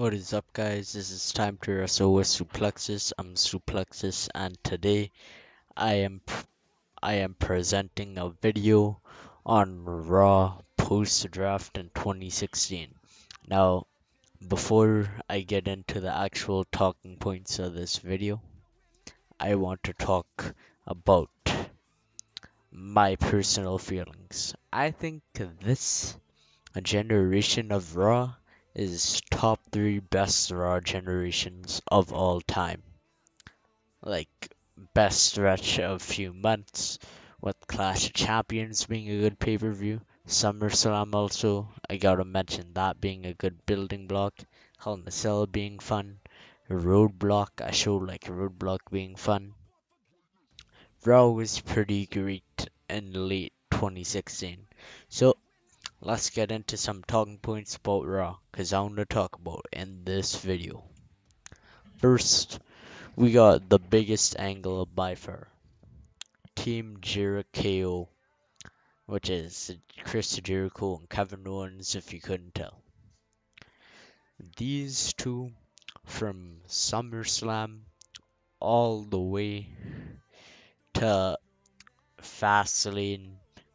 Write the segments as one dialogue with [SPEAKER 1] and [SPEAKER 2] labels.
[SPEAKER 1] What is up, guys? This is time to wrestle with Suplexus. I'm Suplexus, and today I am I am presenting a video on Raw post draft in 2016. Now, before I get into the actual talking points of this video, I want to talk about my personal feelings. I think this generation of Raw is top 3 best Raw generations of all time. Like, best stretch of few months, with Clash of Champions being a good pay per view. SummerSlam also, I gotta mention that being a good building block. Hell in a Cell being fun. Roadblock, a show like Roadblock being fun. Raw was pretty great in late 2016. So, let's get into some talking points about Raw, cause I want to talk about in this video. First, we got the biggest angle by far. Team Jericho, which is Chris Jericho and Kevin Owens, if you couldn't tell. These two from SummerSlam all the way to Fastlane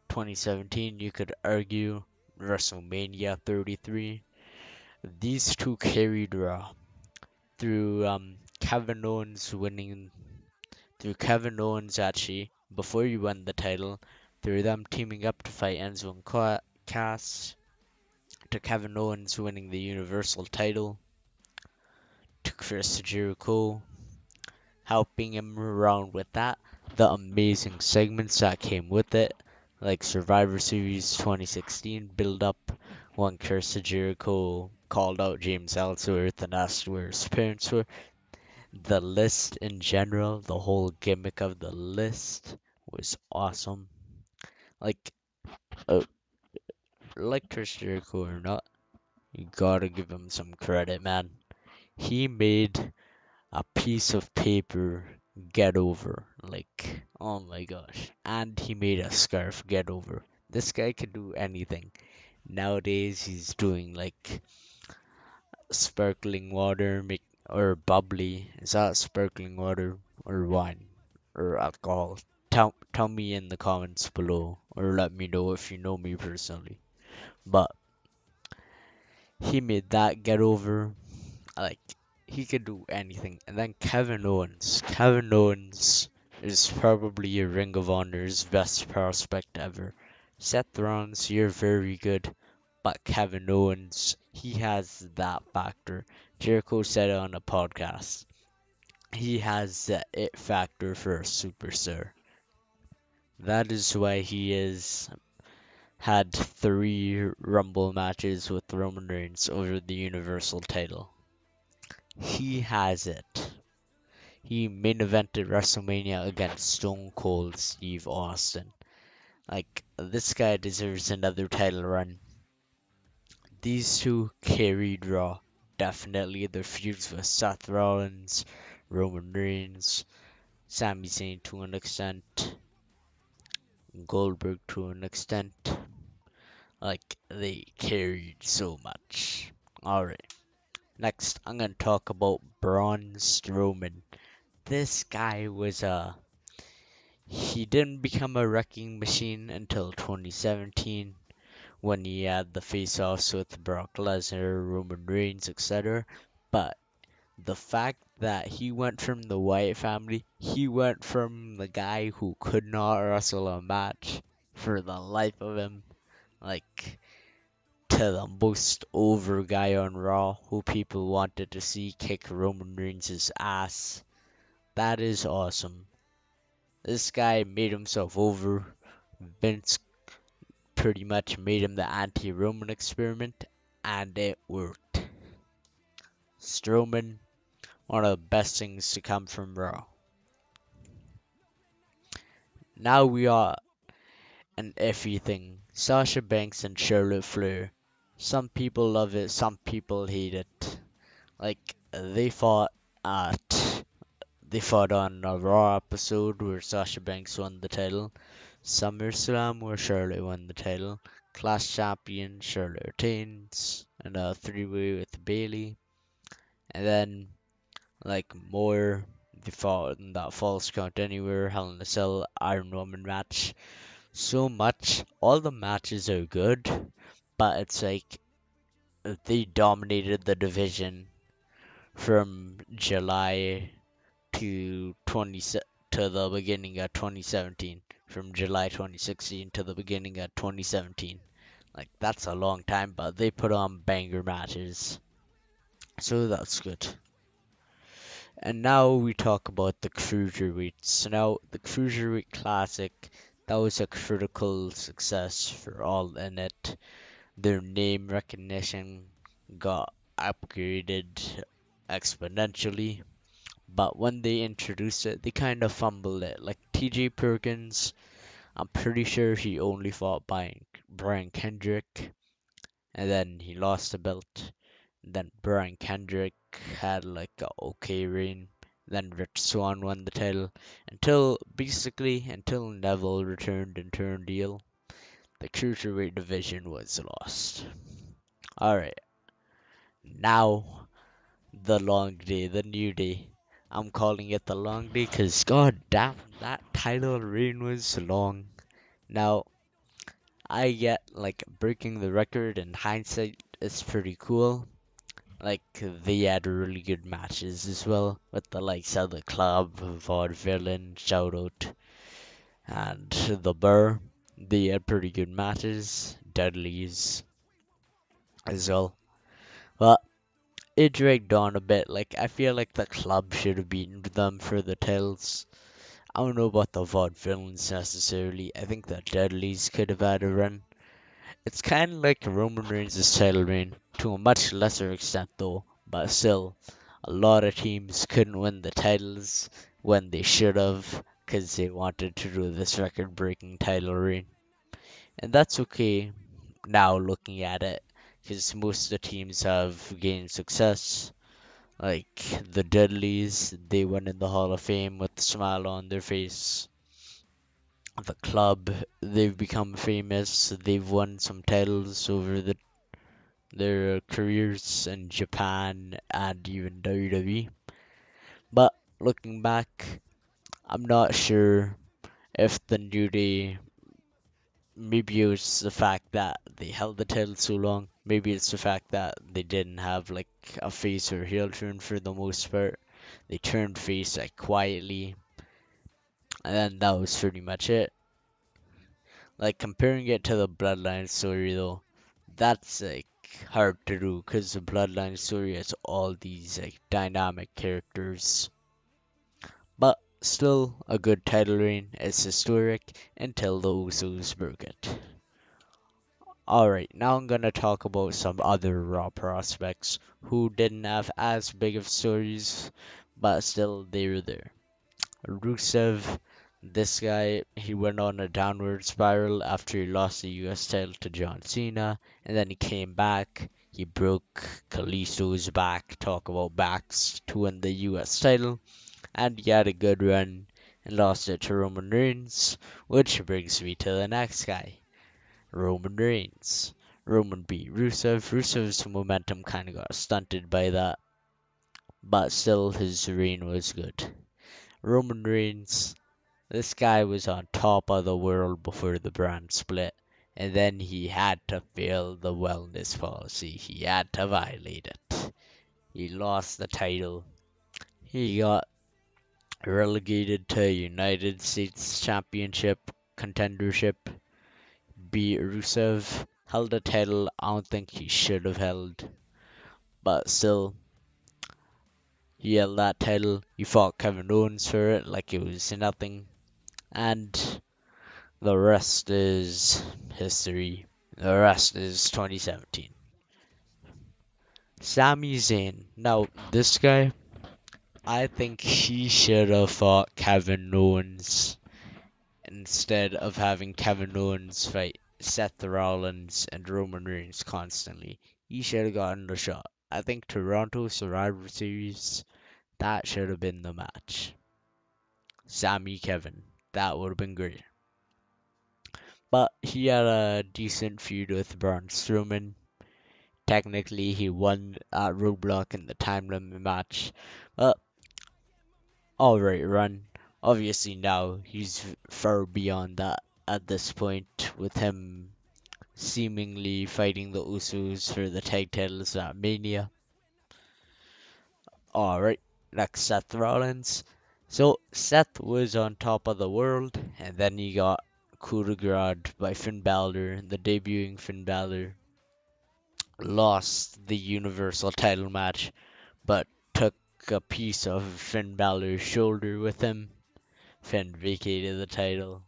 [SPEAKER 1] 2017, you could argue WrestleMania 33. These two carried Raw through Kevin Owens winning, through Kevin Owens actually, before he won the title, through them teaming up to fight Enzo and Cass, to Kevin Owens winning the Universal title, to Chris Jericho helping him around with that, the amazing segments that came with it, like Survivor Series 2016 build up when Chris Jericho called out James Ellsworth and asked where his parents were. The list in general, the whole gimmick of the list was awesome. Like, uh, like Chris Jericho or not, you gotta give him some credit, man. He made a piece of paper get over. Like, oh my gosh. And he made a scarf get over. This guy can do anything. Nowadays, he's doing like sparkling water or bubbly. Is that sparkling water or wine or alcohol? Tell me in the comments below or let me know if you know me personally. But he made that get over. Like, he could do anything. And then Kevin Owens. Kevin Owens is probably a Ring of Honor's best prospect ever. Seth Rollins, you're very good, but Kevin Owens, he has that factor. Jericho said it on a podcast. He has the it factor for a superstar. That is why he is had 3 Rumble matches with Roman Reigns over the Universal title. He has it. He main evented WrestleMania against Stone Cold Steve Austin. Like, this guy deserves another title run. These two carried Raw. Definitely their feuds with Seth Rollins, Roman Reigns, Sami Zayn to an extent, Goldberg to an extent. Like, they carried so much. Alright, next I'm gonna talk about Braun Strowman. This guy was he didn't become a wrecking machine until 2017 when he had the face-offs with Brock Lesnar, Roman Reigns, etc. But the fact that he went from the Wyatt family, he went from the guy who could not wrestle a match for the life of him, like, to the most over guy on Raw who people wanted to see kick Roman Reigns' ass. That is awesome. This guy made himself over. Vince pretty much made him the anti-Roman experiment, and it worked. Strowman, one of the best things to come from Raw. Now we are an iffy thing. Sasha Banks and Charlotte Flair. Some people love it, some people hate it. Like, at they fought on a Raw episode where Sasha Banks won the title. SummerSlam where Charlotte won the title. Clash champion Charlotte retains. And a 3-way with Bayley. And then like more they fought in that Falls Count Anywhere, Hell in a Cell, Iron Woman match. So much. All the matches are good, but it's like they dominated the division from July to 20 to the beginning of 2017, from July 2016 to the beginning of 2017. Like that's a long time, but they put on banger matches, so that's good. And now we talk about the cruiserweights. Now the cruiserweight classic, that was a critical success for all in it. Their name recognition got upgraded exponentially. But when they introduced it, they kind of fumbled it. Like TJ Perkins, I'm pretty sure he only fought by Brian Kendrick, and then he lost the belt. Then Brian Kendrick had like a okay reign. Then Rich Swann won the title until Neville returned and turned heel. The cruiserweight division was lost. All right, now the long day, the new day. I'm calling it the long day because god damn, that title reign was long. Now, I get like breaking the record in hindsight is pretty cool. Like, they had really good matches as well with the likes of the Club, Vaudevillain, Shoutout, and the Burr. They had pretty good matches. Dudley's as well. But it dragged on a bit. Like, I feel like the Club should have beaten them for the titles. I don't know about the Vaudevillains necessarily. I think the Dudleys could have had a run. It's kind of like Roman Reigns' title reign, to a much lesser extent though, but still, a lot of teams couldn't win the titles when they should have, because they wanted to do this record breaking title reign. And that's okay now looking at it, because most of the teams have gained success. Like the Dudleys, they went in the Hall of Fame with a smile on their face. The Club, they've become famous. They've won some titles over their careers in Japan and even WWE. But looking back, I'm not sure if the New Day, maybe it was the fact that they held the title so long, maybe it's the fact that they didn't have like a face or heel turn for the most part. They turned face like quietly, and then that was pretty much it. Like comparing it to the Bloodline story though, that's like hard to do because the Bloodline story has all these like dynamic characters. But still a good title reign. It's historic until the Usos broke it. Alright, now I'm gonna talk about some other Raw prospects who didn't have as big of stories, but still they were there. Rusev, this guy, he went on a downward spiral after he lost the US title to John Cena, and then he came back. He broke Kalisto's back, talk about backs, to win the US title, and he had a good run and lost it to Roman Reigns, which brings me to the next guy, Roman Reigns. Roman beat Rusev. Rusev's momentum kind of got stunted by that, but still his reign was good. Roman Reigns, this guy was on top of the world before the brand split, and then he had to fail the wellness policy. He had to violate it. He lost the title. He got relegated to United States Championship contendership. Beat Rusev. Held the title I don't think he should have held, but still, he held that title. He fought Kevin Owens for it like it was nothing, and the rest is history. The rest is 2017. Sami Zayn. Now, this guy, I think he should have fought Kevin Owens instead of having Kevin Owens fight Seth Rollins and Roman Reigns constantly. He should have gotten the shot. I think Toronto Survivor Series, that should have been the match. Sami Kevin. That would have been great. But he had a decent feud with Braun Strowman. Technically, he won at Roadblock in the time limit match. But alright, run. Obviously, now he's far beyond that at this point, with him seemingly fighting the Usos for the tag titles at Mania. Alright, next Seth Rollins. So Seth was on top of the world, and then he got coup de grace by Finn Balor, the debuting Finn Balor. Lost the Universal title match, but took a piece of Finn Balor's shoulder with him. Finn vacated the title.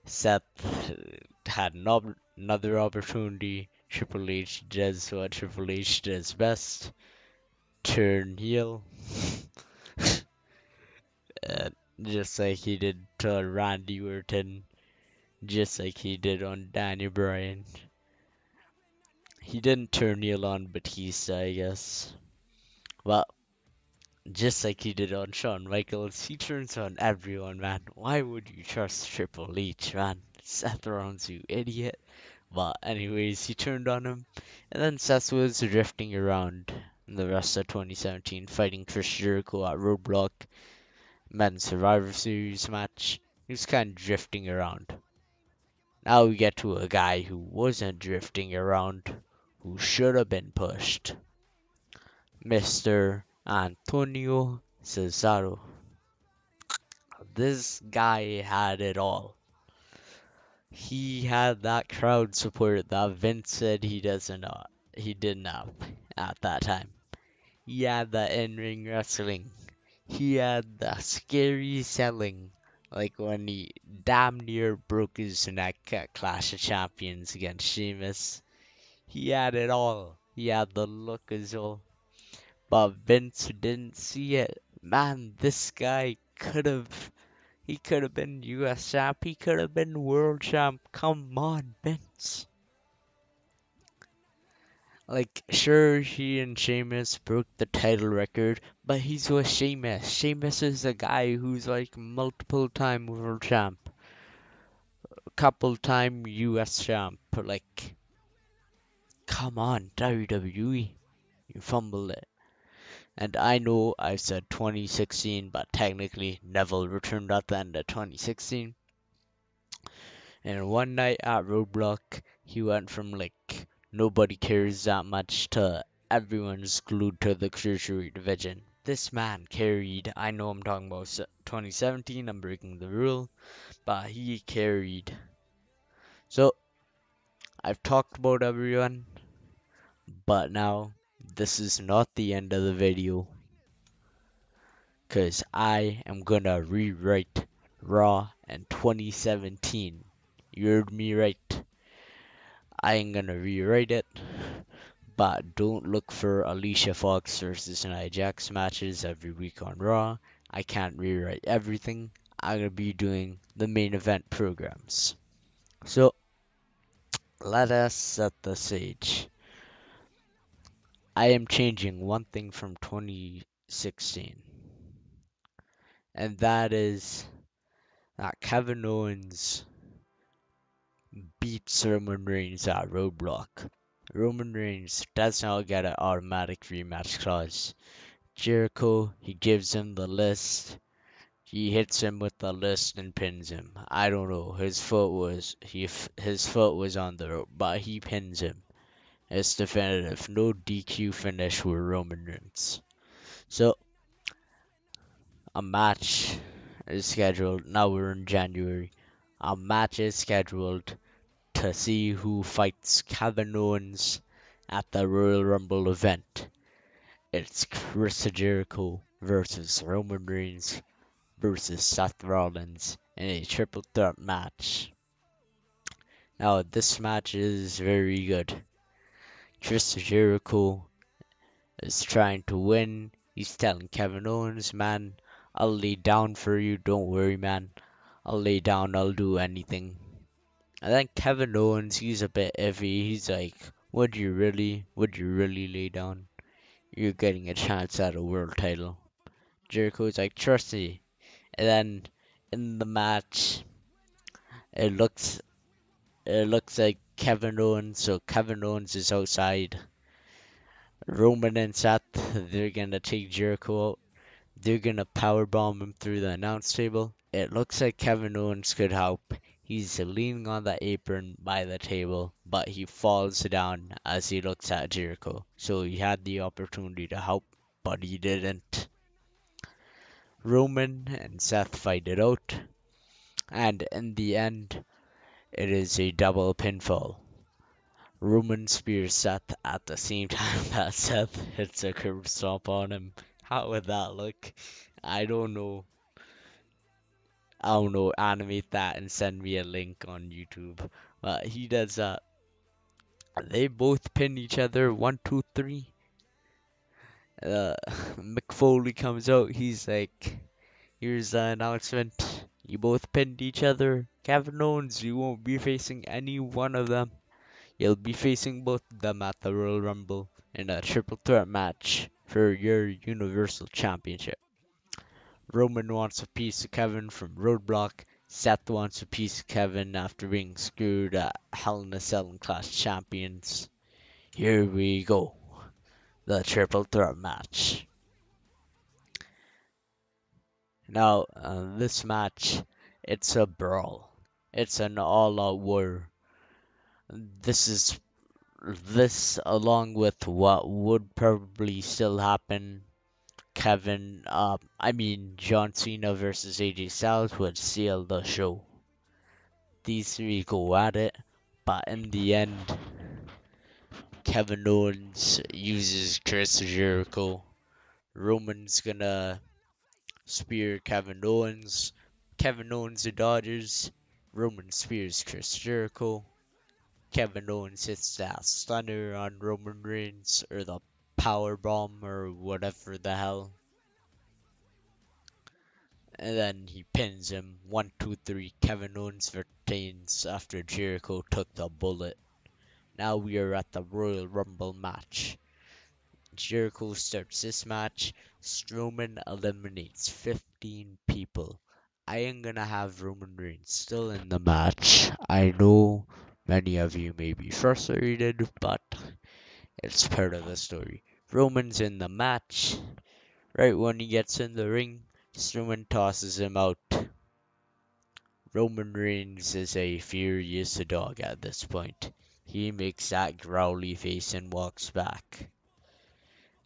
[SPEAKER 1] Seth had another opportunity. Triple H does what Triple H does best, turn heel. uh, just like he did to Randy Orton, just like he did on Daniel Bryan. He didn't turn heel on Batista, I guess. Well, just like he did on Shawn Michaels, he turns on everyone, man. Why would you trust Triple H, man? Seth Rollins, you idiot. But anyways, he turned on him, and then Seth was drifting around in the rest of 2017, fighting Chris Jericho at Roadblock, Men's Survivor Series match. He was kind of drifting around. Now we get to a guy who wasn't drifting around, who should have been pushed. Mr. Antonio Cesaro. This guy had it all. He had that crowd support that Vince said he didn't have at that time. He had the in-ring wrestling. He had the scary selling, like when he damn near broke his neck at Clash of Champions against Sheamus. He had it all. He had the look as well. But Vince didn't see it. Man, this guy he could have been US champ. He could have been world champ. Come on, Vince. Like, sure, he and Sheamus broke the title record, but he's with Sheamus. Sheamus is a guy who's like multiple time world champ, couple time US champ. Like, come on, WWE. You fumbled it. And I know I said 2016, but technically Neville returned at the end of 2016. And one night at Roadblock, he went from like nobody cares that much to everyone's glued to the cruiserweight division. This man carried, I know I'm talking about 2017, I'm breaking the rule, but he carried. So, I've talked about everyone, but now this is not the end of the video, because I am gonna rewrite Raw in 2017. You heard me right. I ain't gonna rewrite it, but don't look for Alicia Fox versus Nia Jax matches every week on Raw. I can't rewrite everything. I'm gonna be doing the main event programs. So let us set the stage. I am changing one thing from 2016, and that is that Kevin Owens beats Roman Reigns at Roadblock. Roman Reigns does not get an automatic rematch clause. Jericho, he gives him the list. He hits him with the list and pins him. I don't know. His foot was on the rope, but he pins him. It's definitive. No DQ finish with Roman Reigns. So a match is scheduled. Now we're in January. A match is scheduled to see who fights Kevin Owens at the Royal Rumble event. It's Chris Jericho versus Roman Reigns versus Seth Rollins in a triple threat match. Now, this match is very good. Chris Jericho is trying to win. He's telling Kevin Owens, man, I'll lay down for you. Don't worry, man. I'll lay down. I'll do anything. And then Kevin Owens, he's a bit iffy. He's like, would you really? Would you really lay down? You're getting a chance at a world title. Jericho's like, trust me. And then in the match, it looks like Kevin Owens. So Kevin Owens is outside. Roman and Seth, they're gonna take Jericho out. They're gonna powerbomb him through the announce table. It looks like Kevin Owens could help. He's leaning on the apron by the table, but he falls down as he looks at Jericho. So he had the opportunity to help, but he didn't. Roman and Seth fight it out, and in the end, it is a double pinfall. Roman spears Seth at the same time that Seth hits a curb stomp on him. How would that look? I don't know. I don't know. Animate that and send me a link on YouTube. But he does that. They both pin each other. One, two, three. Uh, McFoley comes out. He's like, "Here's the announcement. You both pinned each other. Kevin Owens, you won't be facing any one of them. You'll be facing both of them at the Royal Rumble in a triple threat match for your Universal Championship." Roman wants a piece of Kevin from Roadblock. Seth wants a piece of Kevin after being screwed at Hell in a Cell and Clash Champions. Here we go. The triple threat match. Now, this match, it's a brawl. It's an all-out war. This is this, along with what would probably still happen. John Cena versus AJ Styles would seal the show. These three go at it, but in the end, Kevin Owens uses Chris Jericho. Roman's gonna spear Kevin Owens. Kevin Owens dodges. Roman spears Chris Jericho. Kevin Owens hits that stunner on Roman Reigns, or the power bomb, or whatever the hell. And then he pins him. 1, 2, 3. Kevin Owens retains after Jericho took the bullet. Now we are at the Royal Rumble match. Jericho starts this match. Strowman eliminates 15 people. I am gonna have Roman Reigns still in the match. I know many of you may be frustrated, but it's part of the story. Roman's in the match. Right when he gets in the ring, Strowman tosses him out. Roman Reigns is a furious dog at this point. He makes that growly face and walks back.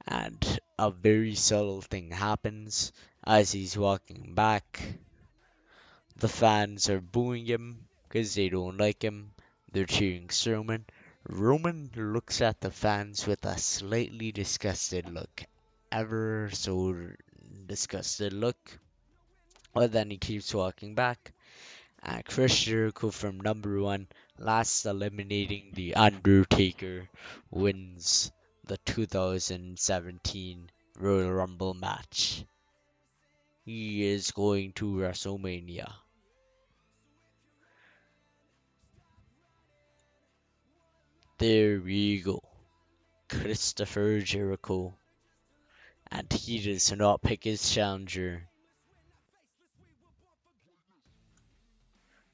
[SPEAKER 1] And a very subtle thing happens as he's walking back. The fans are booing him because they don't like him. They're cheering Strowman. Roman looks at the fans with a slightly disgusted look. Ever so disgusted look. But then he keeps walking back. And Chris Jericho from number one, last eliminating The Undertaker, wins the 2017 Royal Rumble match. He is going to WrestleMania. There we go. Christopher Jericho. And he does not pick his challenger.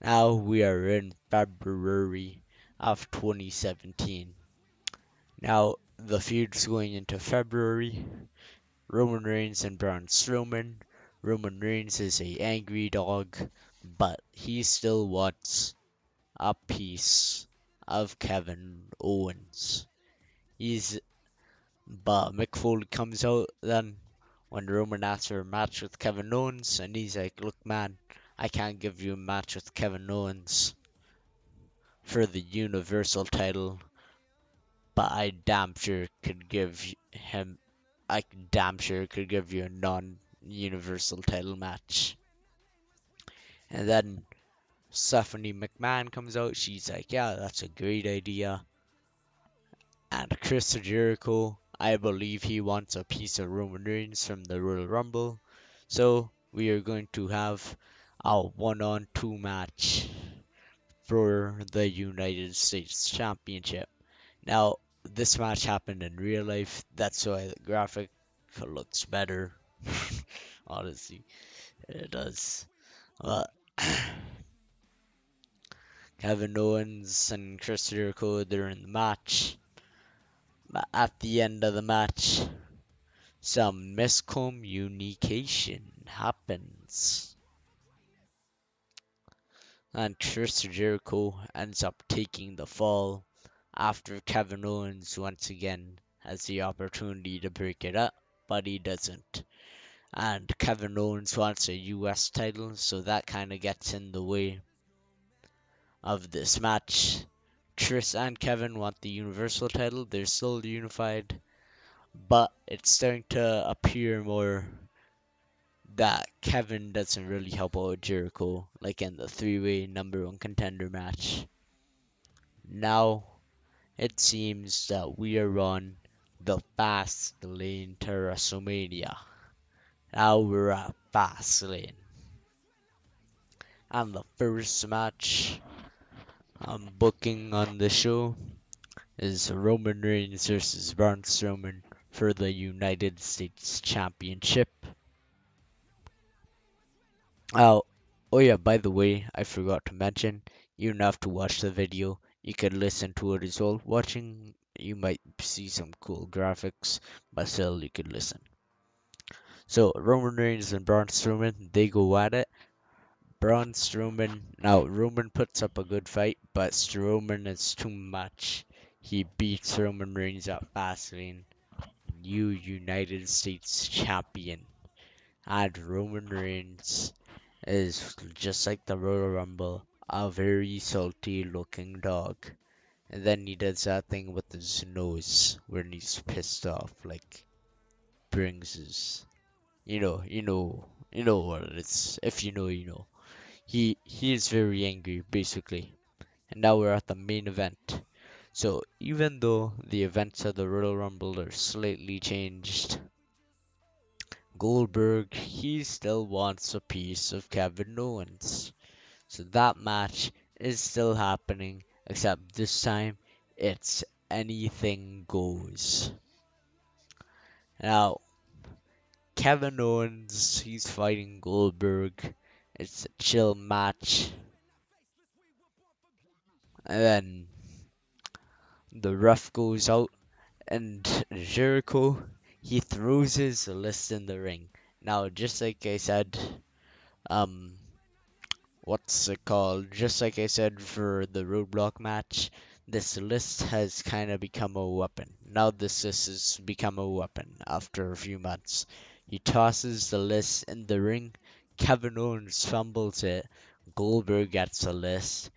[SPEAKER 1] Now we are in February of 2017. Now the feud's going into February. Roman Reigns and Braun Strowman. Roman Reigns is a angry dog, but he still wants a piece of Kevin Owens. He's But Mick Foley comes out then when Roman asks for a match with Kevin Owens, and he's like, "Look, man, I can't give you a match with Kevin Owens for the Universal title, but I damn sure could give him, I damn sure could give you a non-Universal title match." And then Stephanie McMahon comes out. She's like, "Yeah, that's a great idea." And Chris Jericho, I believe he wants a piece of Roman Reigns from the Royal Rumble. So we are going to have a 1-on-2 match for the United States Championship. Now, this match happened in real life. That's why the graphic looks better. Honestly, it does. But Kevin Owens and Chris Jericho, they're in the match. But at the end of the match, some miscommunication happens, and Chris Jericho ends up taking the fall after Kevin Owens once again has the opportunity to break it up, but he doesn't. And Kevin Owens wants a US title, so that kind of gets in the way of this match. Trish and Kevin want the Universal title, they're still unified, but it's starting to appear more that Kevin doesn't really help out Jericho, like in the three-way number one contender match. Now it seems that we are on the fast lane to WrestleMania. Now we're at fast lane. And the first match I'm booking on the show is Roman Reigns versus Braun Strowman for the United States Championship. Oh, oh yeah, by the way, I forgot to mention, you don't have to watch the video. You can listen to it as well. Watching, you might see some cool graphics, but still, you can listen. So, Roman Reigns and Braun Strowman, they go at it. Braun Strowman, now, Roman puts up a good fight, but Strowman is too much. He beats Roman Reigns at Fastlane, new United States champion. And Roman Reigns is just like the Royal Rumble, a very salty looking dog. And then he does that thing with his nose when he's pissed off, like brings his, you know what it is. If you know, you know. He is very angry, basically. And now we're at the main event. So even though the events of the Royal Rumble are slightly changed, Goldberg, he still wants a piece of Kevin Owens. So that match is still happening, except this time it's anything goes. Now, Kevin Owens, he's fighting Goldberg. It's a chill match. And then the ref goes out, and Jericho, he throws his list in the ring. Now, just like I said, um, what's it called? Just like I said for the roadblock match, this list has kind of become a weapon. Now this list has become a weapon after a few months. He tosses the list in the ring. Kevin Owens fumbles it. Goldberg gets the list.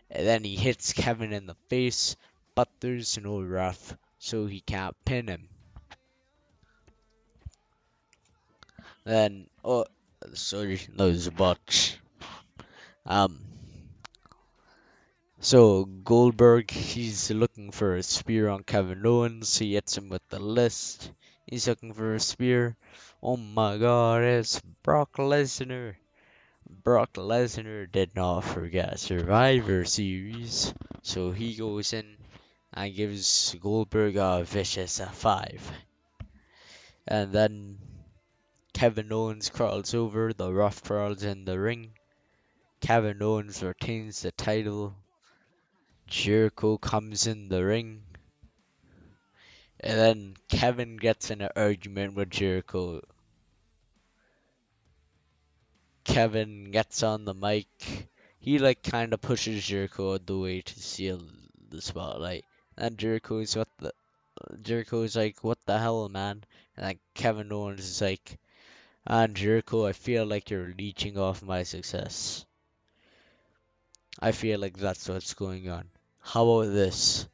[SPEAKER 1] And then he hits Kevin in the face, but there's no ref, so he can't pin him. Then, oh, sorry, that was a botch. Um, So Goldberg, he's looking for a spear on Kevin Owens. He hits him with the list. He's looking for a spear. Oh my God, it's Brock Lesnar. Brock Lesnar did not forget Survivor Series, so he goes in and gives Goldberg a vicious F5. And then Kevin Owens crawls over. The ref crawls in the ring. Kevin Owens retains the title. Jericho comes in the ring. And then Kevin gets in an argument with Jericho. Kevin gets on the mic. He like kind of pushes Jericho out the way to seal the spotlight. And Jericho's like, what the hell, man? And like Kevin Owens is like, and Jericho, I feel like you're leeching off my success. I feel like that's what's going on. How about this?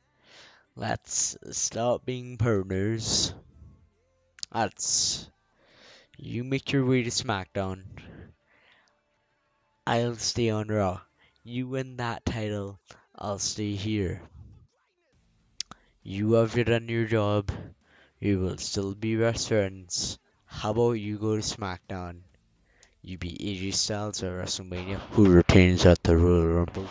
[SPEAKER 1] Let's stop being partners. Let's You make your way to SmackDown. I'll stay on Raw. You win that title. I'll stay here. You have done your job. We will still be best friends. How about you go to SmackDown? You beat AJ Styles at WrestleMania, who retains at the Royal Rumble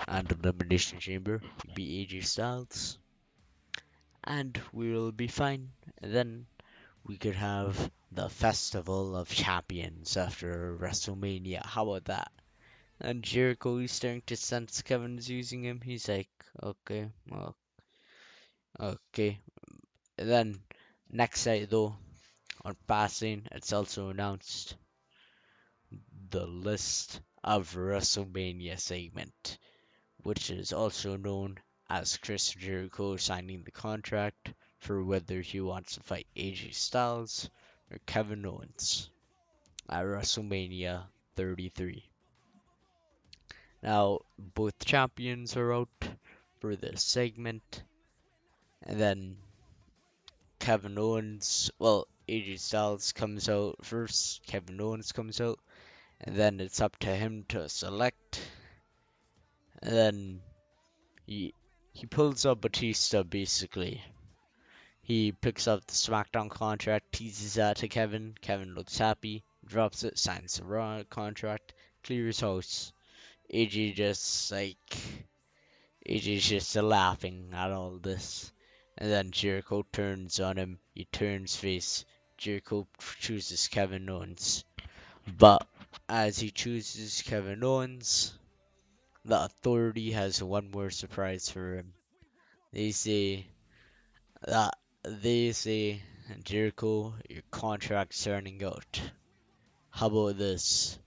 [SPEAKER 1] and Elimination Chamber. You beat AJ Styles, and we will be fine. And then we could have the Festival of Champions after WrestleMania. How about that? And Jericho is starting to sense Kevin's using him. He's like, okay, well, Okay. And then next night though, on passing, it's also announced the list of WrestleMania segment, which is also known as Chris Jericho signing the contract for whether he wants to fight AJ Styles or Kevin Owens at WrestleMania 33. Now, both champions are out for this segment, and then Kevin Owens, well, AJ Styles comes out first, Kevin Owens comes out, and then it's up to him to select, and then he he pulls up Batista basically. He picks up the SmackDown contract, teases that to Kevin. Kevin looks happy, drops it, signs the Raw contract, clears house. AJ just AJ's just laughing at all this. And then Jericho turns on him. He turns face. Jericho chooses Kevin Owens. But as he chooses Kevin Owens, the Authority has one more surprise for him. They say that they say, Jericho, your contract's running out. How about this?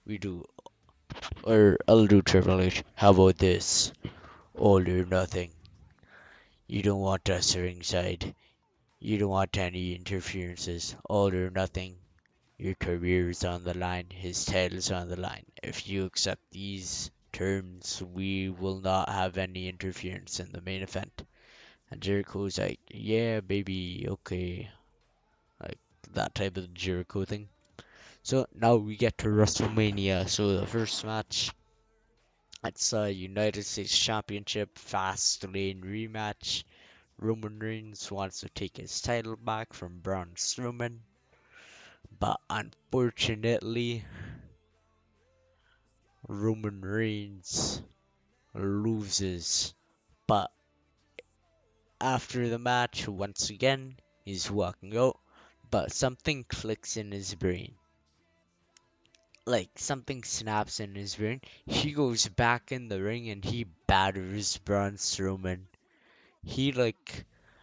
[SPEAKER 1] We do, or I'll do Triple H. How about this? All or nothing. You don't want us ringside. You don't want any interferences. All or nothing. Your career is on the line. His title's on the line. If you accept these terms, we will not have any interference in the main event. And Jericho's like, yeah, baby, okay. Like that type of Jericho thing. So now we get to WrestleMania. So the first match, it's a United States Championship Fast Lane rematch. Roman Reigns wants to take his title back from Braun Strowman, but unfortunately, Roman Reigns loses. But after the match, once again, he's walking out, but something clicks in his brain. Like something snaps in his brain. He goes back in the ring and he batters Braun Strowman. He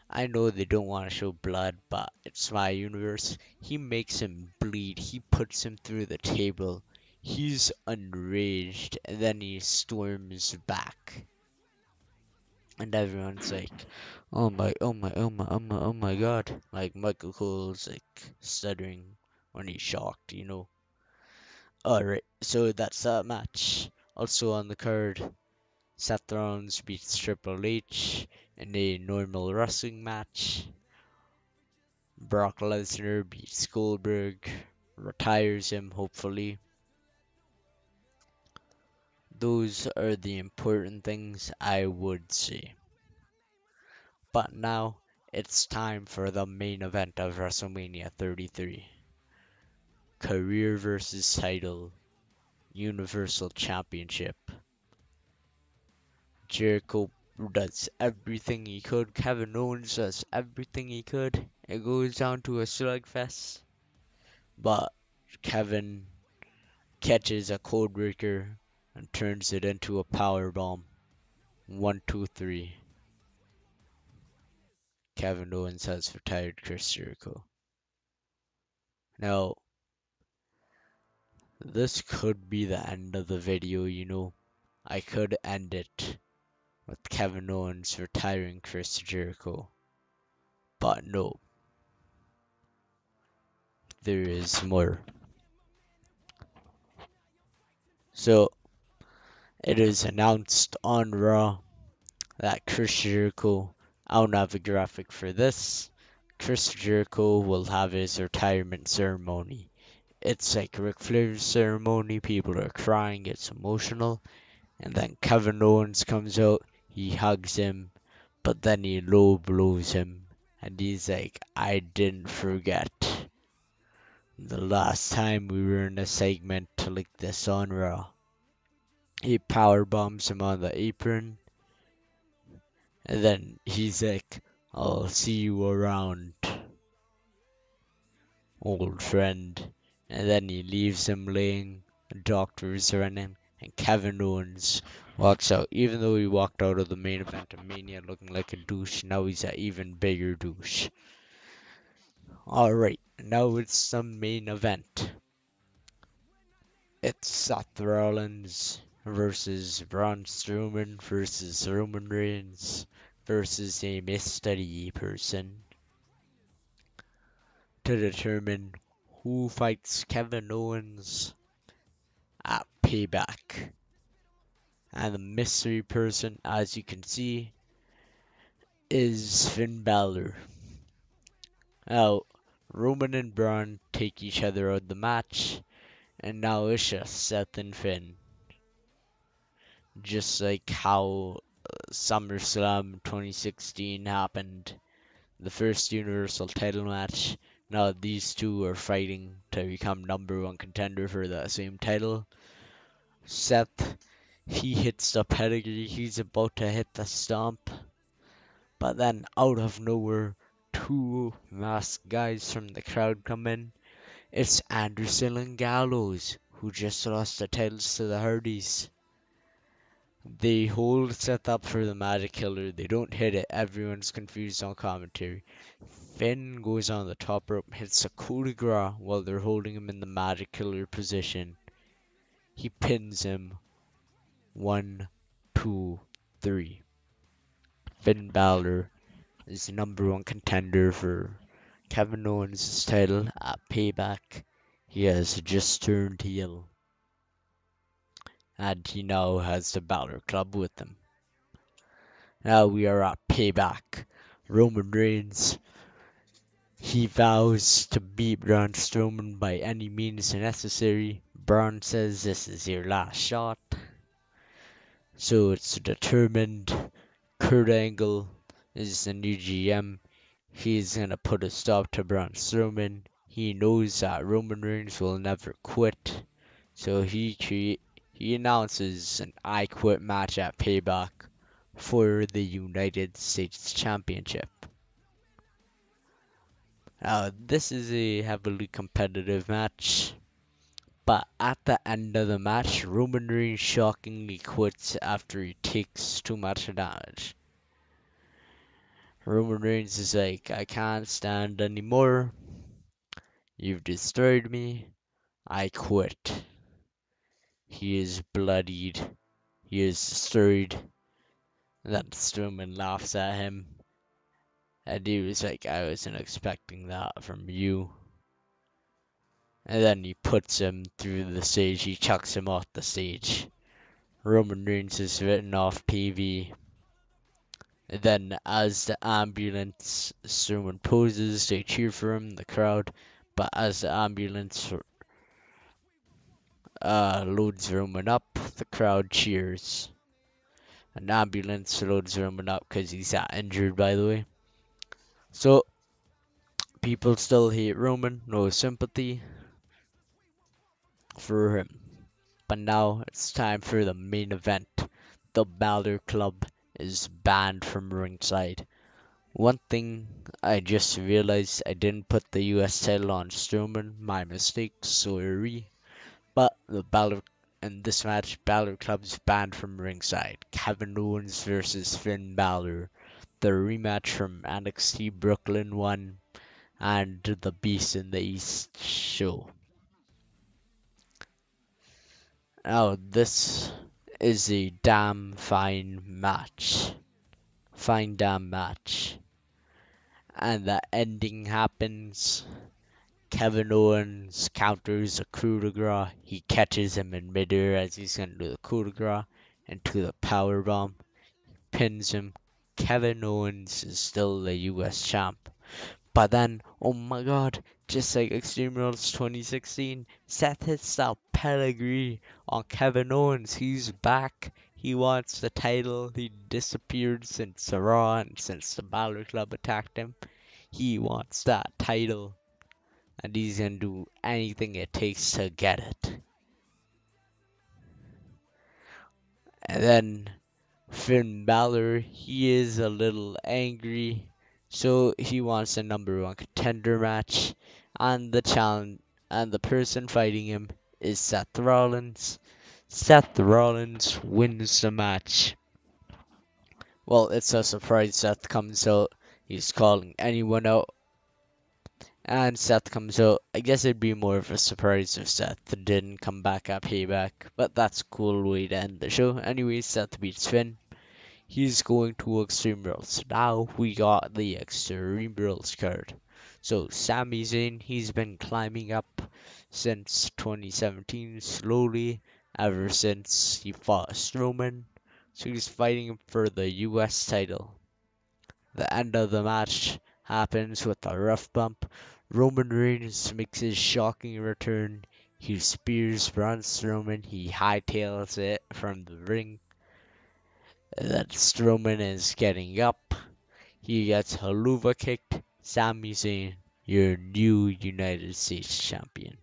[SPEAKER 1] I know they don't want to show blood, but it's my universe. He makes him bleed. He puts him through the table. He's enraged, and then he storms back. And everyone's like, "Oh my, oh my, oh my, oh my, oh my God!" Like Michael Cole's stuttering when he's shocked. All right, so that's that match. Also on the card, Seth Rollins beats Triple H in a normal wrestling match. Brock Lesnar beats Goldberg, retires him, hopefully. Those are the important things I would say. But now it's time for the main event of WrestleMania 33. Career versus title, Universal Championship. Jericho does everything he could. Kevin Owens does everything he could. It goes down to a slugfest. But Kevin catches a codebreaker and turns it into a power bomb. 1, 2, 3. Kevin Owens has retired Chris Jericho. Now, this could be the end of the video. I could end it with Kevin Owens retiring Chris Jericho. But no, there is more. So, it is announced on Raw that Chris Jericho, I don't have a graphic for this, Chris Jericho will have his retirement ceremony. It's like Ric Flair's ceremony, people are crying, it's emotional, and then Kevin Owens comes out, he hugs him, but then he low blows him, and he's like, I didn't forget the last time we were in a segment like this on Raw. He power bombs him on the apron, and then he's like, I'll see you around, old friend. And then he leaves him laying. Doctors running, and Kevin Owens walks out. Even though he walked out of the main event of Mania looking like a douche, now he's an even bigger douche. Alright, now it's the main event. It's Seth Rollins versus Braun Strowman versus Roman Reigns versus a mystery person to determine who fights Kevin Owens at Payback. And the mystery person, as you can see, is Finn Balor. Now, Roman and Braun take each other out of the match, and now it's just Seth and Finn. Just like how SummerSlam 2016 happened, the first Universal title match. Now these two are fighting to become #1 contender for that same title. Seth, he hits the pedigree, he's about to hit the stomp, but then out of nowhere, two masked guys from the crowd come in. It's Anderson and Gallows, who just lost the titles to the Hardys. They hold Seth up for the Magic Killer. They don't hit it. Everyone's confused on commentary. Finn goes on the top rope, hits a coup de grace while they're holding him in the Magic Killer position. He pins him. 1, 2, 3. Finn Balor is the #1 contender for Kevin Owens' title at Payback. He has just turned heel, and he now has the Balor Club with him. Now we are at Payback. Roman Reigns, he vows to beat Braun Strowman by any means necessary. Braun says this is your last shot. So it's determined. Kurt Angle is the new GM. He's gonna put a stop to Braun Strowman. He knows that Roman Reigns will never quit. So he announces an I Quit match at Payback for the United States Championship. Now, this is a heavily competitive match, but at the end of the match, Roman Reigns shockingly quits after he takes too much damage. Roman Reigns is like, I can't stand anymore. You've destroyed me. I quit. He is bloodied. He is destroyed. Then Strowman laughs at him. And he was like, I wasn't expecting that from you. And then he puts him through the stage. He chucks him off the stage. Roman Reigns is written off TV. And then as the ambulance, Strowman poses, they cheer for him, the crowd. But as the ambulance loads Roman up, the crowd cheers. An ambulance loads Roman up because he's that injured, by the way. So, people still hate Roman, no sympathy for him. But now it's time for the main event. The Balor Club is banned from ringside. One thing I just realized, I didn't put the US title on Strowman, my mistake, sorry. But the Balor in this match, Balor Club's banned from ringside. Kevin Owens versus Finn Balor. The rematch from NXT Brooklyn 1 and the Beast in the East show. Now this is a damn fine match. Fine damn match. And the ending happens. Kevin Owens counters a coup de grace. He catches him in midair as he's going to do the coup de grace into the powerbomb. Pins him. Kevin Owens is still the US champ. But then, oh my god, just like Extreme Rules 2016, Seth hits that pedigree on Kevin Owens. He's back. He wants the title. He disappeared since Raw and since the Balor Club attacked him. He wants that title. And he's gonna do anything it takes to get it. And then Finn Balor, he is a little angry, so he wants a #1 contender match, and the person fighting him is Seth Rollins. Seth Rollins wins the match. Well, it's a surprise. Seth comes out. He's calling anyone out. And Seth comes out. I guess it'd be more of a surprise if Seth didn't come back at Payback. But that's a cool way to end the show. Anyway, Seth beats Finn. He's going to Extreme Rules. Now we got the Extreme Rules card. So Sami Zayn, he's been climbing up since 2017, slowly, ever since he fought Strowman. So he's fighting for the US title. The end of the match happens with a rough bump. Roman Reigns makes his shocking return. He spears Braun Strowman. He hightails it from the ring. Then Strowman is getting up. He gets haluva kicked. Sami Zayn, your new United States champion.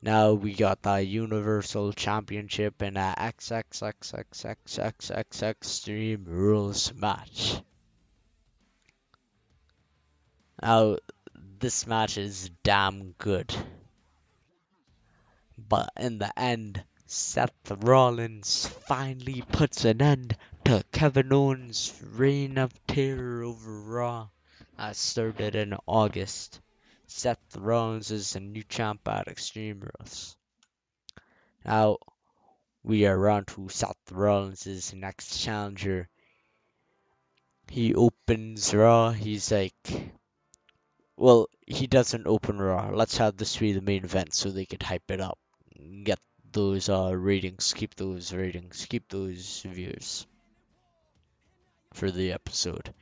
[SPEAKER 1] Now we got the Universal Championship in a XXXXXXX Extreme Rules match. Now, this match is damn good. But in the end, Seth Rollins finally puts an end to Kevin Owens' reign of terror over Raw that started in August. Seth Rollins is the new champ at Extreme Rules. Now, we are on to Seth Rollins' next challenger. He opens Raw. He's like, well, he doesn't open Raw. Let's have this be the main event so they could hype it up. Get those ratings, keep those ratings, keep those views for the episode.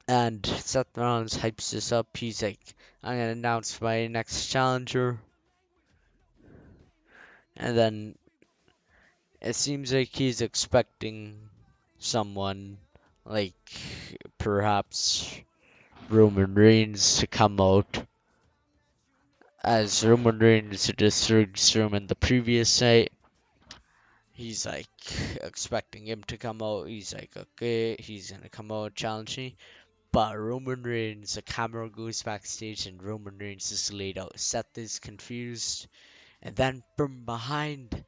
[SPEAKER 1] And Seth Rollins hypes this up. He's like, I'm gonna announce my next challenger. And then it seems like he's expecting someone like perhaps Roman Reigns to come out, as Roman Reigns destroyed Strowman the previous night. He's like expecting him to come out. He's like, okay, he's gonna come out challenge me. But Roman Reigns, the camera goes backstage and Roman Reigns is laid out. Seth is confused. And then from behind,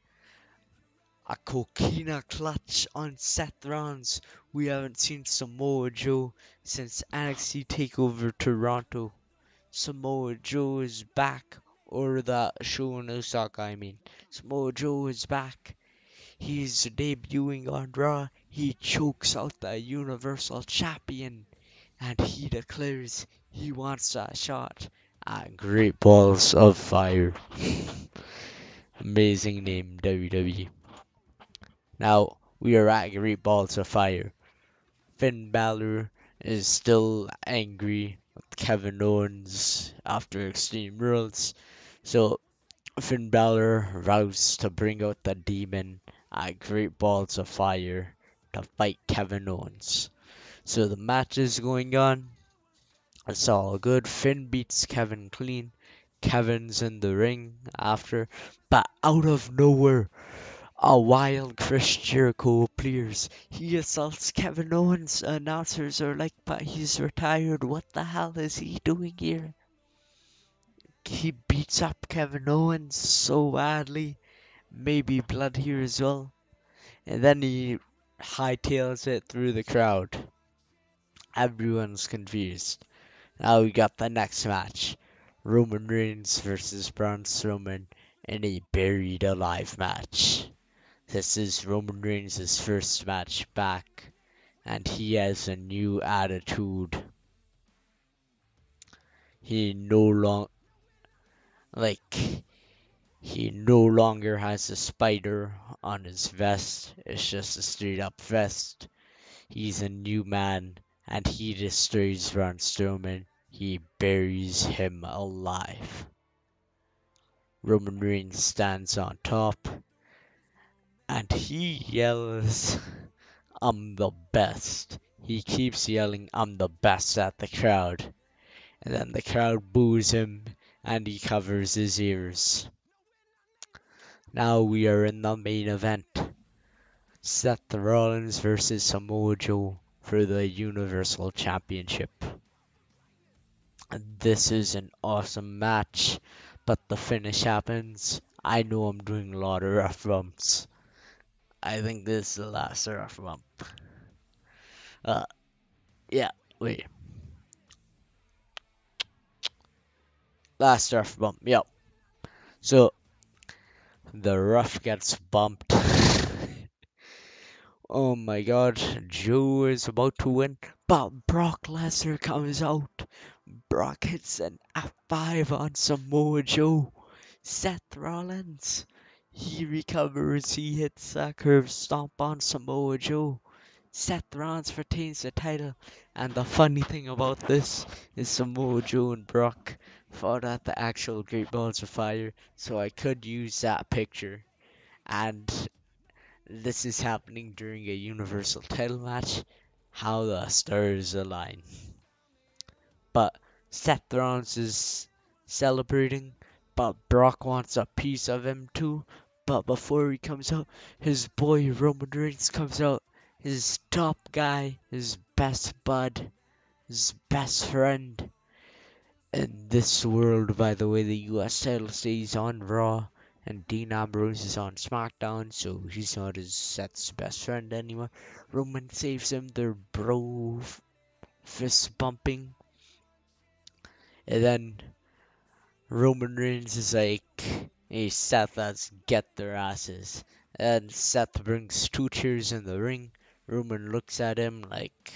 [SPEAKER 1] a coquina clutch on Seth Rollins. We haven't seen Samoa Joe since NXT TakeOver Toronto. Samoa Joe is back. Or the show in Osaka, I mean. Samoa Joe is back. He's debuting on Raw. He chokes out the Universal Champion. And he declares he wants a shot at Great Balls of Fire. Amazing name, WWE. Now, we are at Great Balls of Fire. Finn Balor is still angry with Kevin Owens after Extreme Rules. So, Finn Balor vows to bring out the demon at Great Balls of Fire to fight Kevin Owens. So the match is going on. It's all good. Finn beats Kevin clean. Kevin's in the ring after, but out of nowhere, a wild Chris Jericho appears. He assaults Kevin Owens. Announcers are like, but he's retired. What the hell is he doing here? He beats up Kevin Owens so badly. Maybe blood here as well. And then he hightails it through the crowd. Everyone's confused. Now we got the next match. Roman Reigns versus Braun Strowman in a buried alive match. This is Roman Reigns' first match back, and he has a new attitude. He no long like he no longer has a spider on his vest. It's just a straight up vest. He's a new man, and he destroys Braun Strowman. He buries him alive. Roman Reigns stands on top, and he yells, I'm the best. He keeps yelling, I'm the best at the crowd. And then the crowd boos him, and he covers his ears. Now we are in the main event. Seth Rollins versus Samoa Joe for the Universal Championship. This is an awesome match, but the finish happens. I know I'm doing a lot of rough bumps. I think this is the last rough bump. Uh, yeah, wait. Last rough bump, yep. So, the rough gets bumped. Oh my god, Joe is about to win, but Brock Lesnar comes out. Brock hits an F5 on Samoa Joe. Seth Rollins. He recovers, he hits a curve stomp on Samoa Joe. Seth Rollins retains the title. And the funny thing about this is Samoa Joe and Brock fought at the actual Great Balls of Fire, so I could use that picture. And this is happening during a Universal title match. How the stars align. But Seth Rollins is celebrating, but Brock wants a piece of him too. But before he comes out, his boy Roman Reigns comes out, his top guy, his best bud, his best friend. In this world, by the way, the US title stays on Raw, and Dean Ambrose is on SmackDown, so he's not his Seth's best friend anymore. Roman saves him, they're bro fist bumping, and then Roman Reigns is like, hey Seth, let's get their asses. And Seth brings two chairs in the ring. Roman looks at him like,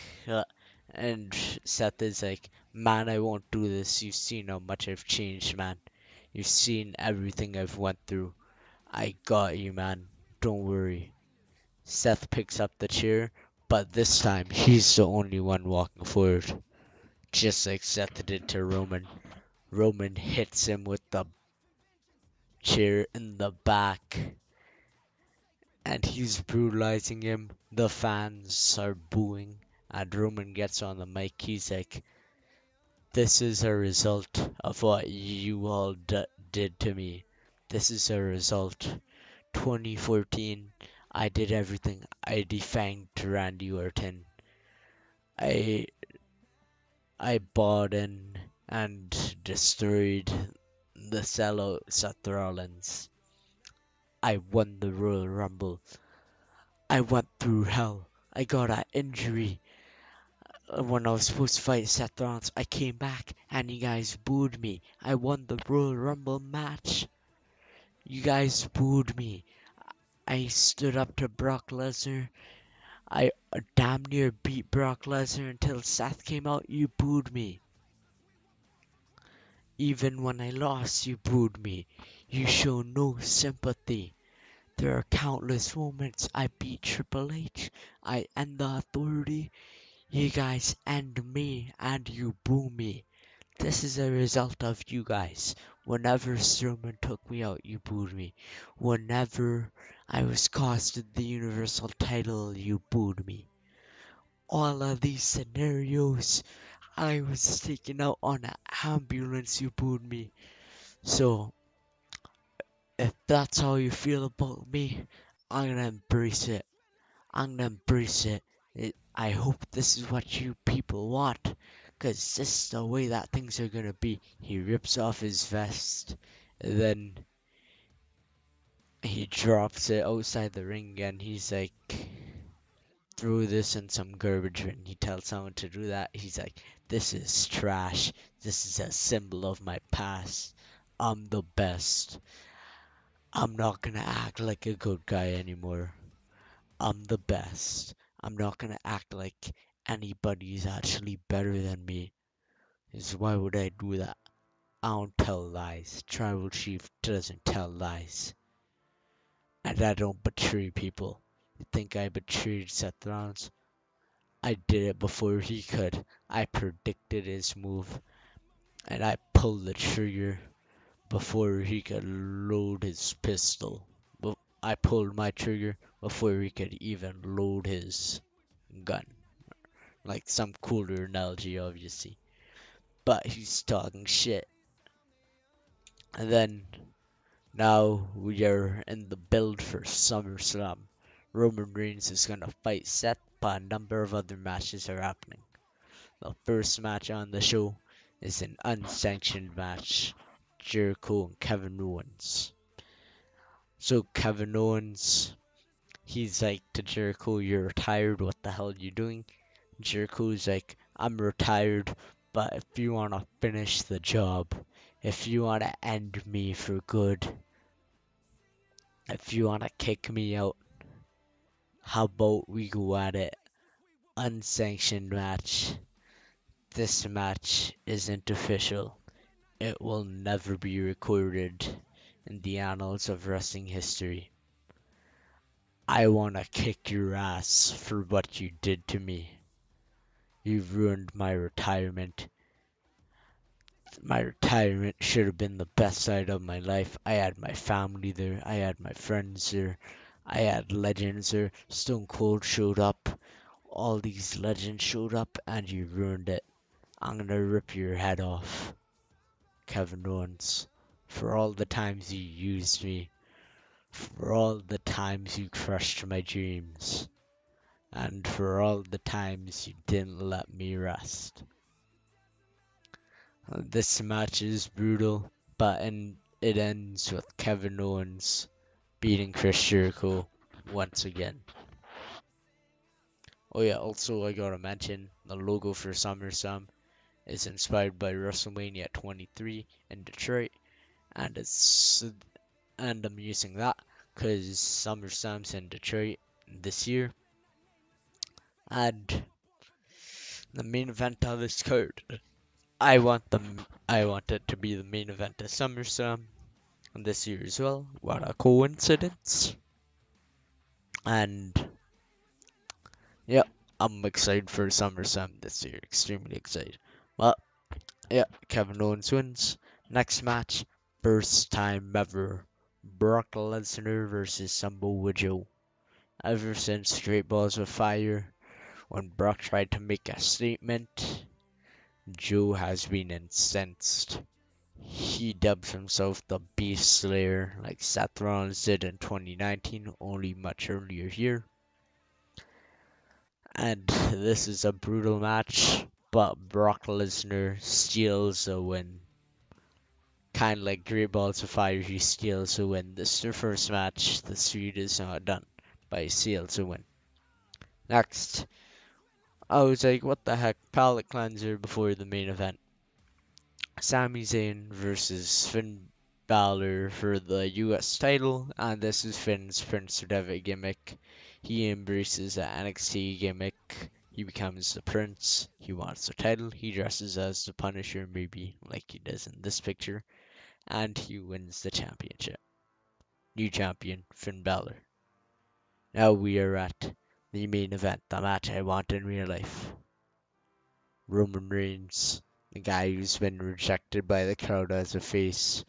[SPEAKER 1] and Seth is like, man, I won't do this. You've seen how much I've changed, man. You've seen everything I've went through. I got you, man. Don't worry. Seth picks up the chair, but this time he's the only one walking forward, just like Seth did to Roman. Roman hits him with the chair in the back, and he's brutalizing him. The fans are booing, and Roman gets on the mic. He's like, this is a result of what you all did to me. This is a result. 2014, I did everything. I defanged Randy Orton. I I bought in and destroyed the sellout Seth Rollins. I won the Royal Rumble. I went through hell. I got an injury when I was supposed to fight Seth Rollins. I came back and you guys booed me. I won the Royal Rumble match. You guys booed me. I stood up to Brock Lesnar. I damn near beat Brock Lesnar until Seth came out. You booed me. Even when I lost, you booed me. You show no sympathy. There are countless moments I beat Triple H. I end the Authority. You guys end me and you boo me. This is a result of you guys. Whenever Strowman took me out, you booed me. Whenever I was costed the Universal title, you booed me. All of these scenarios, I was taken out on an ambulance, you booed me. So, if that's how you feel about me, I'm gonna embrace it. I'm gonna embrace it. I hope this is what you people want, cause this is the way that things are gonna be. He rips off his vest, and then he drops it outside the ring, and he's like, throw this in some garbage bin. He tells someone to do that. He's like, this is trash. This is a symbol of my past. I'm the best. I'm not gonna act like a good guy anymore. I'm the best. I'm not gonna act like anybody's actually better than me. Is why would I do that? I don't tell lies. Tribal Chief doesn't tell lies. And I don't betray people. You think I betrayed Seth Rollins? I did it before he could. I predicted his move. And I pulled the trigger before he could load his pistol. I pulled my trigger before he could even load his gun. Like some cooler analogy, obviously. But he's talking shit. And then now we are in the build for SummerSlam. Roman Reigns is gonna fight Seth, but a number of other matches are happening. The first match on the show is an unsanctioned match. Jericho and Kevin Owens. So Kevin Owens, he's like to Jericho, "You're retired. What the hell are you doing?" Jericho's like, "I'm retired, but if you want to finish the job, if you want to end me for good, if you want to kick me out, how about we go at it? Unsanctioned match. This match isn't official. It will never be recorded in the annals of wrestling history. I want to kick your ass for what you did to me. You've ruined my retirement. My retirement should have been the best side of my life. I had my family there. I had my friends there. I had legends there. Stone Cold showed up. All these legends showed up and you ruined it. I'm gonna rip your head off, Kevin Owens, for all the times you used me, for all the times you crushed my dreams, and for all the times you didn't let me rest. This match is brutal, but it ends with Kevin Owens beating Chris Jericho once again. Oh yeah, also I gotta mention the logo for SummerSlam is inspired by WrestleMania 23 in Detroit, and I'm using that because SummerSlam's in Detroit this year, and the main event of this card, I want it to be the main event of SummerSlam this year as well. What a coincidence! And yeah, I'm excited for SummerSlam this year. Extremely excited. But yeah, Kevin Owens wins. Next match, first time ever. Brock Lesnar versus Samoa Joe. Ever since Great Balls of Fire, when Brock tried to make a statement, Joe has been incensed. He dubs himself the Beast Slayer like Seth Rollins did in 2019, only much earlier here. And this is a brutal match, but Brock Lesnar steals a win. Kind of like Great Balls of Fire, he steals a win. This is their first match. The feud is not done, but he steals a win. Next, I was like, what the heck? Palate cleanser before the main event. Sami Zayn versus Finn Balor for the US title, and this is Finn's Prince Devitt gimmick. He embraces the NXT gimmick. He becomes the prince. He wants the title. He dresses as the Punisher, maybe like he does in this picture, and he wins the championship. New champion, Finn Balor. Now we are at the main event, the match I want in real life. Roman Reigns, the guy who's been rejected by the crowd as a face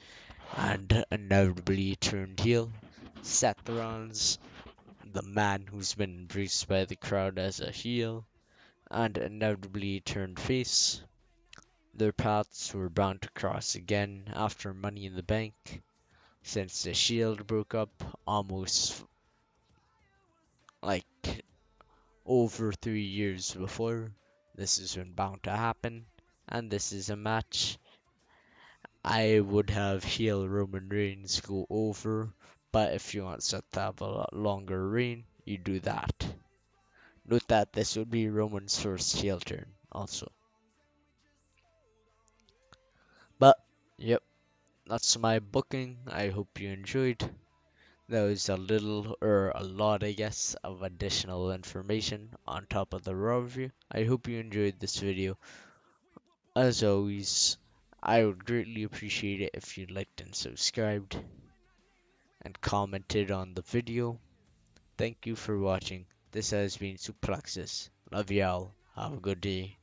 [SPEAKER 1] and inevitably turned heel. Seth Rollins, the man who's been embraced by the crowd as a heel and inevitably turned face. Their paths were bound to cross again after Money in the Bank, since the Shield broke up almost like over 3 years before. This has been bound to happen, and this is a match I would have heel Roman Reigns go over, but if you want Seth to have a lot longer reign, you do that. Note that this would be Roman's first heel turn, also. But, yep, that's my booking. I hope you enjoyed. That was a little, or a lot, I guess, of additional information on top of the Raw review. I hope you enjoyed this video. As always, I would greatly appreciate it if you liked and subscribed and commented on the video. Thank you for watching. This has been Suplexus. Love y'all. Have a good day.